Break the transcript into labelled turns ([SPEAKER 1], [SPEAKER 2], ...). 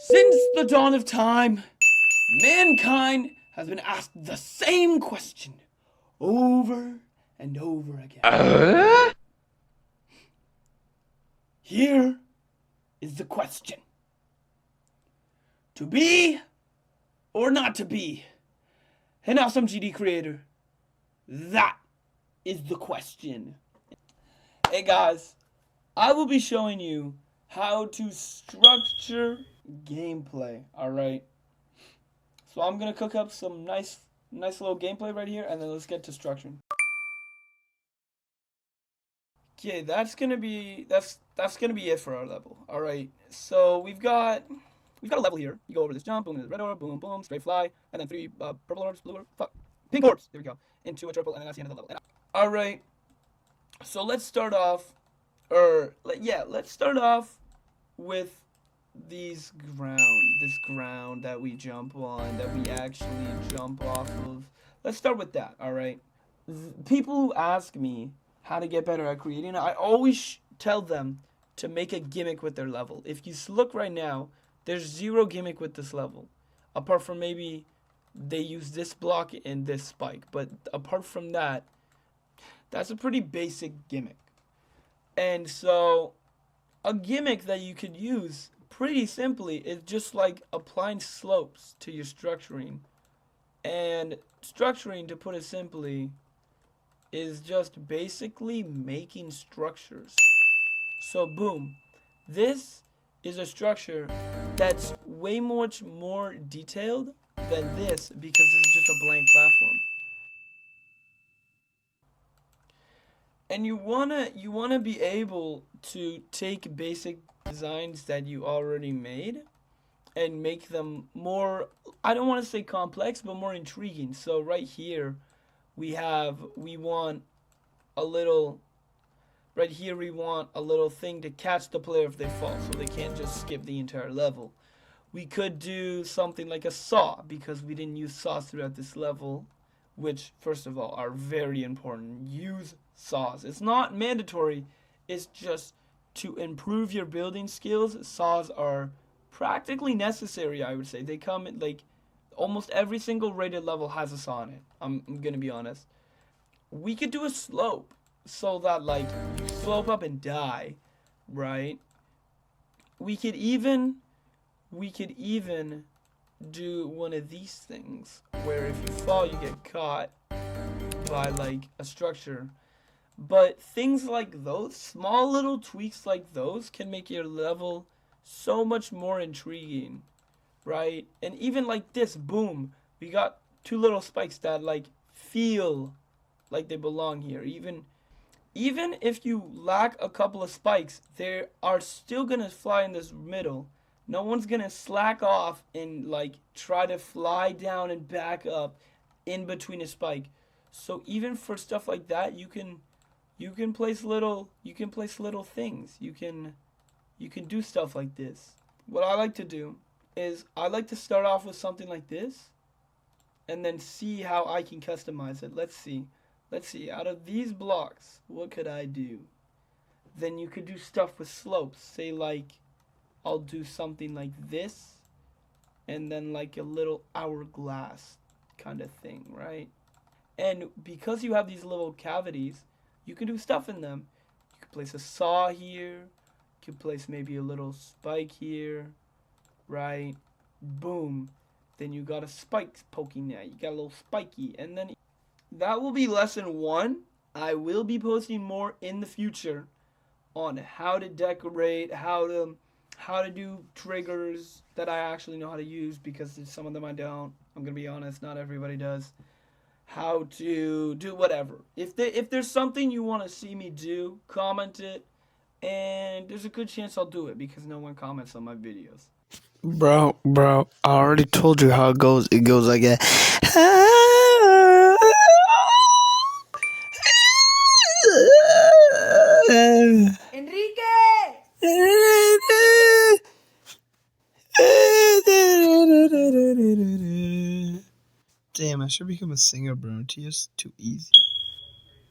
[SPEAKER 1] Since the dawn of time, mankind has been asked the same question over and over again. Here is the question: to be or not to be an awesome GD creator? That is the question. Hey guys, I will be showing you how to structure gameplay, alright? So I'm gonna cook up some nice little gameplay right here, and then let's get to structuring. Okay, that's gonna be it for our level. Alright, so we've got a level here. You go over this jump, boom, red orb, boom, boom, straight fly, and then 3 purple orbs, blue orb, fuck, pink orbs. There we go. Into a triple, and then that's the end of the level. Alright, so let's start off, let's start off with this ground that we jump on, that we actually jump off of. Let's start with that, alright? People who ask me how to get better at creating, I always tell them to make a gimmick with their level. If you look right now, there's zero gimmick with this level, apart from maybe they use this block and this spike. But apart from that, that's a pretty basic gimmick. And so a gimmick that you could use pretty simply is just like applying slopes to your structuring. And structuring, to put it simply, is just basically making structures. So boom, this is a structure that's way much more detailed than this, because this is just a blank platform. And you wanna be able to take basic designs that you already made and make them more, I don't want to say complex, but more intriguing. So right here we want a little thing to catch the player if they fall, so they can't just skip the entire level. We could do something like a saw, because we didn't use saws throughout this level, which, first of all, are very important. Use saws. It's not mandatory, it's just to improve your building skills. Saws are practically necessary, I would say. They come in, like, almost every single rated level has a saw in it. I'm gonna be honest. We could do a slope, so that, like, you slope up and die, right? We could even do one of these things, where if you fall, you get caught by, like, a structure. But things like those, small little tweaks like those, can make your level so much more intriguing, right? And even like this, boom, we got 2 little spikes that, like, feel like they belong here. Even if you lack a couple of spikes, they are still gonna fly in this middle. No one's gonna slack off and, like, try to fly down and back up in between a spike. So even for stuff like that, you can place little things. You can do stuff like this. What I like to do is I like to start off with something like this and then see how I can customize it. Let's see, out of these blocks, what could I do? Then you could do stuff with slopes. Say, like, I'll do something like this, and then like a little hourglass kind of thing, right? And because you have these little cavities, you can do stuff in them. You could place a saw here. You could place maybe a little spike here, right? Boom. Then you got a spike poking there. You got a little spiky. And then that will be lesson 1. I will be posting more in the future on how to decorate, how to do triggers that I actually know how to use, because some of them I don't. I'm gonna be honest, not everybody does. How to do whatever. If there's something you want to see me do, comment it, and there's a good chance I'll do it, because no one comments on my videos.
[SPEAKER 2] Bro, I already told you how it goes. It goes like that.
[SPEAKER 3] Enrique!
[SPEAKER 2] Damn, I should become a singer, bro. It's too easy.